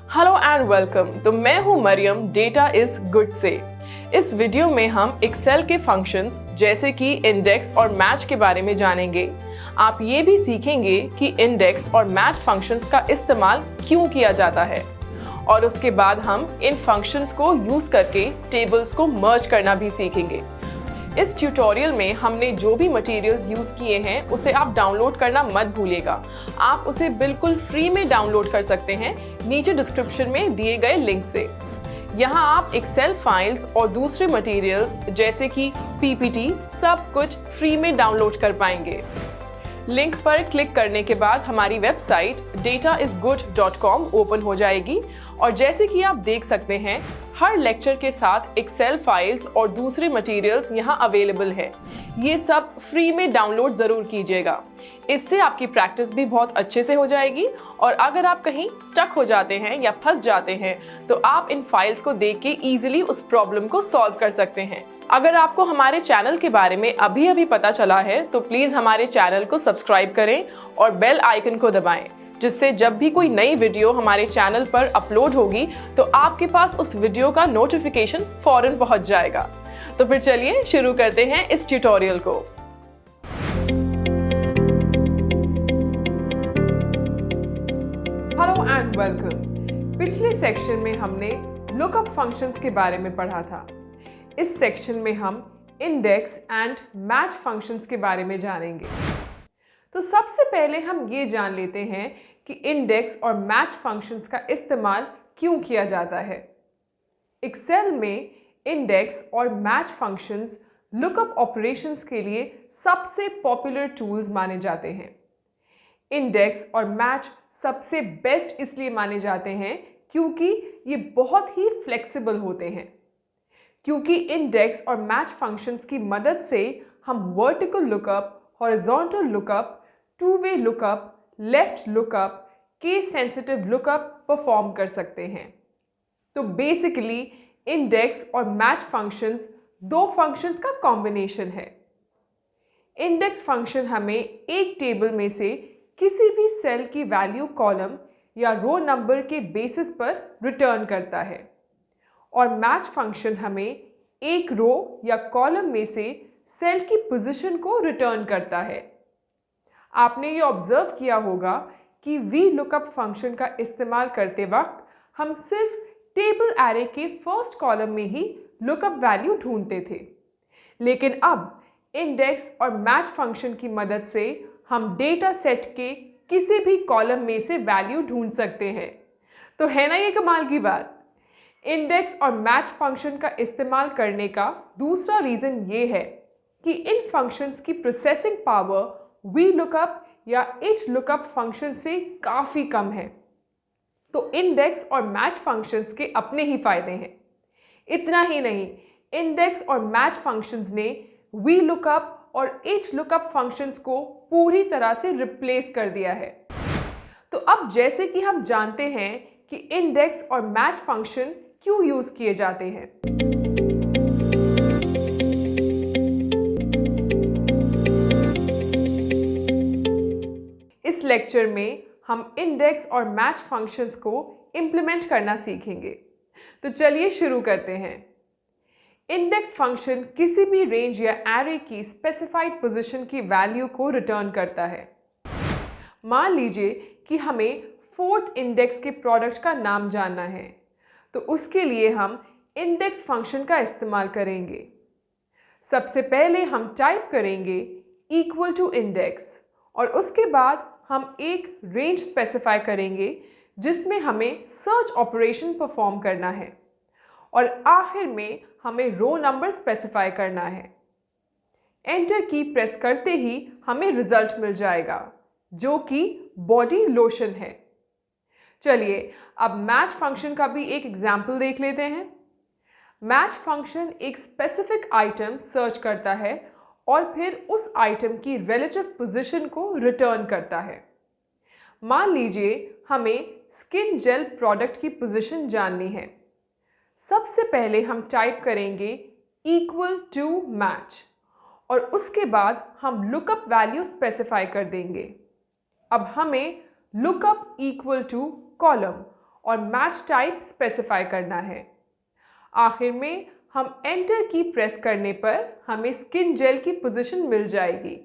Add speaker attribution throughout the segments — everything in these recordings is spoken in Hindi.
Speaker 1: Hello and welcome. तो मैं हूं मरियम डेटा इज गुड से। इस वीडियो में हम एक्सेल के फंक्शंस जैसे कि इंडेक्स और मैच के बारे में जानेंगे। आप ये भी सीखेंगे कि इंडेक्स और मैच फंक्शंस का इस्तेमाल क्यों किया जाता है और उसके बाद हम इन फंक्शंस को यूज करके टेबल्स को मर्ज करना भी सीखेंगे। इस ट्यूटोरियल में हमने जो भी मटेरियल्स यूज किए हैं उसे आप डाउनलोड करना मत भूलिएगा। आप उसे बिल्कुल फ्री में डाउनलोड कर सकते हैं नीचे डिस्क्रिप्शन में दिए गए लिंक से। यहाँ आप एक्सेल फाइल्स और दूसरे मटेरियल्स जैसे कि पीपीटी सब कुछ फ्री में डाउनलोड कर पाएंगे। लिंक पर क्लिक करने के बाद हमारी वेबसाइट dataisgood.com ओपन हो जाएगी और जैसे कि आप देख सकते हैं हर लेक्चर के साथ एक्सेल फाइल्स और दूसरे मटेरियल्स यहाँ अवेलेबल है। ये सब फ्री में डाउनलोड ज़रूर कीजिएगा। इससे आपकी प्रैक्टिस भी बहुत अच्छे से हो जाएगी और अगर आप कहीं स्टक हो जाते हैं या फंस जाते हैं तो आप इन फाइल्स को देख के ईजिली उस प्रॉब्लम को सॉल्व कर सकते हैं। अगर आपको हमारे चैनल के बारे में अभी पता चला है तो प्लीज़ हमारे चैनल को सब्सक्राइब करें और बेल आइकन को दबाएं, जिससे जब भी कोई नई वीडियो हमारे चैनल पर अपलोड होगी तो आपके पास उस वीडियो का नोटिफिकेशन फौरन पहुंच जाएगा। तो फिर चलिए शुरू करते हैं इस ट्यूटोरियल को। Hello and welcome. पिछले सेक्शन में हमने लुकअप फंक्शंस के बारे में पढ़ा था। इस सेक्शन में हम इंडेक्स एंड मैच फंक्शंस के बारे में जानेंगे। तो सबसे पहले हम ये जान लेते हैं कि इंडेक्स और मैच फंक्शंस का इस्तेमाल क्यों किया जाता है। एक्सेल में इंडेक्स और मैच फंक्शंस लुकअप ऑपरेशंस के लिए सबसे पॉपुलर टूल्स माने जाते हैं। इंडेक्स और मैच सबसे बेस्ट इसलिए माने जाते हैं क्योंकि ये बहुत ही फ्लेक्सिबल होते हैं। क्योंकि इंडेक्स और मैच फंक्शंस की मदद से हम vertical lookup, horizontal lookup, two way lookup, left lookup, case sensitive lookup perform कर सकते हैं। तो बेसिकली इंडेक्स और मैच फंक्शंस दो फंक्शंस का कॉम्बिनेशन है। इंडेक्स फंक्शन हमें एक टेबल में से किसी भी सेल की वैल्यू कॉलम या रो नंबर के बेसिस पर रिटर्न करता है और मैच फंक्शन हमें एक रो या कॉलम में से सेल की पोजीशन को रिटर्न करता है। आपने ये ऑब्जर्व किया होगा कि वी लुकअप फंक्शन का इस्तेमाल करते वक्त हम सिर्फ टेबल एरे के फर्स्ट कॉलम में ही लुकअप वैल्यू ढूंढते थे, लेकिन अब इंडेक्स और मैच फंक्शन की मदद से हम डेटा सेट के किसी भी कॉलम में से वैल्यू ढूंढ सकते हैं। तो है ना ये कमाल की बात। इंडेक्स और मैच फंक्शन का इस्तेमाल करने का दूसरा रीज़न ये है कि इन फंक्शंस की प्रोसेसिंग पावर वी लुकअप या एच लुकअप फंक्शन से काफ़ी कम है। तो इंडेक्स और मैच फंक्शंस के अपने ही फायदे हैं। इतना ही नहीं, इंडेक्स और मैच फंक्शंस ने वी लुकअप और एच लुकअप फंक्शंस को पूरी तरह से रिप्लेस कर दिया है। तो अब जैसे कि हम जानते हैं कि इंडेक्स और मैच फंक्शन क्यों यूज किए जाते हैं। इस लेक्चर में हम इंडेक्स और मैच फंक्शंस को इंप्लीमेंट करना सीखेंगे। तो चलिए शुरू करते हैं। इंडेक्स फंक्शन किसी भी रेंज या एरे की स्पेसिफाइड पोजीशन की वैल्यू को रिटर्न करता है। मान लीजिए कि हमें फोर्थ इंडेक्स के प्रोडक्ट का नाम जानना है, तो उसके लिए हम इंडेक्स फंक्शन का इस्तेमाल करेंगे। सबसे पहले हम टाइप करेंगे इक्वल टू इंडेक्स और उसके बाद हम एक रेंज स्पेसिफाई करेंगे जिसमें हमें सर्च ऑपरेशन परफॉर्म करना है और आखिर में हमें रो नंबर स्पेसिफाई करना है। एंटर की प्रेस करते ही हमें रिजल्ट मिल जाएगा जो कि बॉडी लोशन है। चलिए अब मैच फंक्शन का भी एक एग्जाम्पल देख लेते हैं। मैच फंक्शन एक स्पेसिफिक आइटम सर्च करता है और फिर उस आइटम की रिलेटिव पोजीशन को रिटर्न करता है। मान लीजिए हमें स्किन जेल प्रोडक्ट की पोजीशन जाननी है। सबसे पहले हम टाइप करेंगे इक्वल टू मैच और उसके बाद हम लुकअप वैल्यू स्पेसिफाई कर देंगे। अब हमें लुकअप इक्वल टू कॉलम और मैच टाइप स्पेसिफाई करना है। आखिर में हम एंटर की प्रेस करने पर हमें स्किन जेल की पोजीशन मिल जाएगी।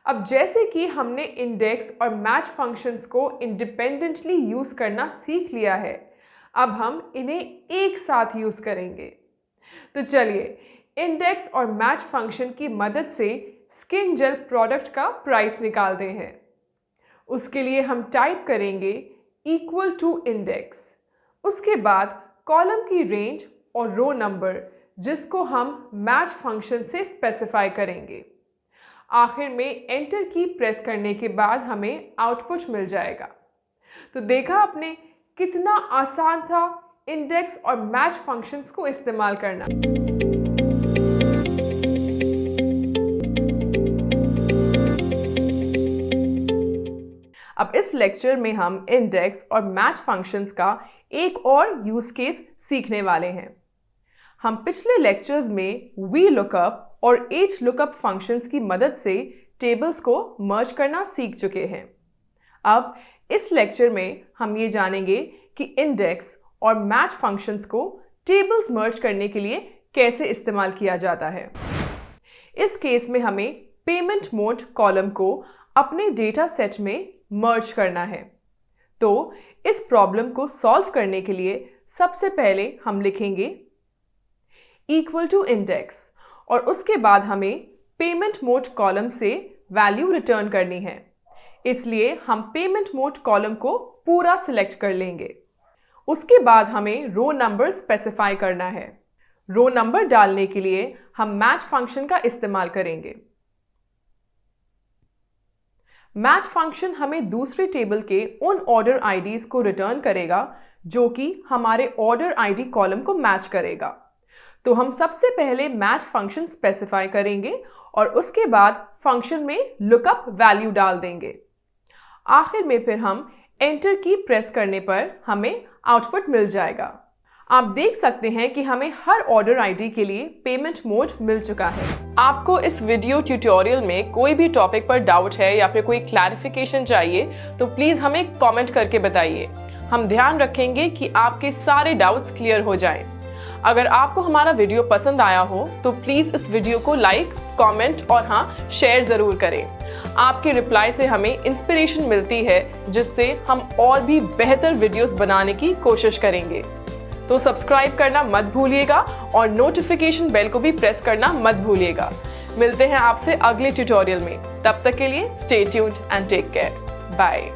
Speaker 1: अब जैसे कि हमने इंडेक्स और मैच फंक्शंस को इंडिपेंडेंटली यूज़ करना सीख लिया है, अब हम इन्हें एक साथ यूज़ करेंगे। तो चलिए इंडेक्स और मैच फंक्शन की मदद से स्किन जेल प्रोडक्ट का प्राइस निकालते हैं। उसके लिए हम टाइप करेंगे इक्वल टू इंडेक्स, उसके बाद कॉलम की रेंज और रो नंबर जिसको हम मैच फंक्शन से स्पेसिफाई करेंगे। आखिर में एंटर की प्रेस करने के बाद हमें आउटपुट मिल जाएगा। तो देखा आपने कितना आसान था इंडेक्स और मैच फंक्शंस को इस्तेमाल करना। अब इस लेक्चर में हम इंडेक्स और मैच फंक्शंस का एक और यूज केस सीखने वाले हैं। हम पिछले लेक्चर्स में VLOOKUP और HLOOKUP फंक्शंस की मदद से टेबल्स को मर्ज करना सीख चुके हैं। अब इस लेक्चर में हम ये जानेंगे कि इंडेक्स और मैच फंक्शंस को टेबल्स मर्ज करने के लिए कैसे इस्तेमाल किया जाता है। इस केस में हमें पेमेंट मोड कॉलम को अपने डेटा सेट में मर्ज करना है। तो इस प्रॉब्लम को सॉल्व करने के लिए सबसे पहले हम लिखेंगे इक्वल टू इंडेक्स और उसके बाद हमें पेमेंट मोड कॉलम से वैल्यू रिटर्न करनी है, इसलिए हम पेमेंट मोड कॉलम को पूरा सिलेक्ट कर लेंगे। उसके बाद हमें रो नंबर स्पेसिफाई करना है। रो नंबर डालने के लिए हम मैच फंक्शन का इस्तेमाल करेंगे। मैच फंक्शन हमें दूसरे टेबल के उन ऑर्डर आईडीज को रिटर्न करेगा जो कि हमारे ऑर्डर आईडी कॉलम को मैच करेगा। तो हम सबसे पहले मैच फंक्शन स्पेसिफाई करेंगे और उसके बाद फंक्शन में लुकअप वैल्यू डाल देंगे। आखिर में फिर हम एंटर की प्रेस करने पर हमें आउटपुट मिल जाएगा। आप देख सकते हैं कि हमें हर ऑर्डर आईडी के लिए पेमेंट मोड मिल चुका है। आपको इस वीडियो ट्यूटोरियल में कोई भी टॉपिक पर डाउट है या फिर कोई क्लैरिफिकेशन चाहिए तो प्लीज़ हमें कमेंट करके बताइए। हम ध्यान रखेंगे कि आपके सारे डाउट्स क्लियर हो जाएं। अगर आपको हमारा वीडियो पसंद आया हो तो प्लीज़ इस वीडियो को लाइक, कमेंट और हाँ शेयर ज़रूर करें। आपके रिप्लाई से हमें इंस्पिरेशन मिलती है जिससे हम और भी बेहतर वीडियोस बनाने की कोशिश करेंगे। तो सब्सक्राइब करना मत भूलिएगा और नोटिफिकेशन बेल को भी प्रेस करना मत भूलिएगा। मिलते हैं आपसे अगले ट्यूटोरियल में। तब तक के लिए stay tuned and take care. Bye.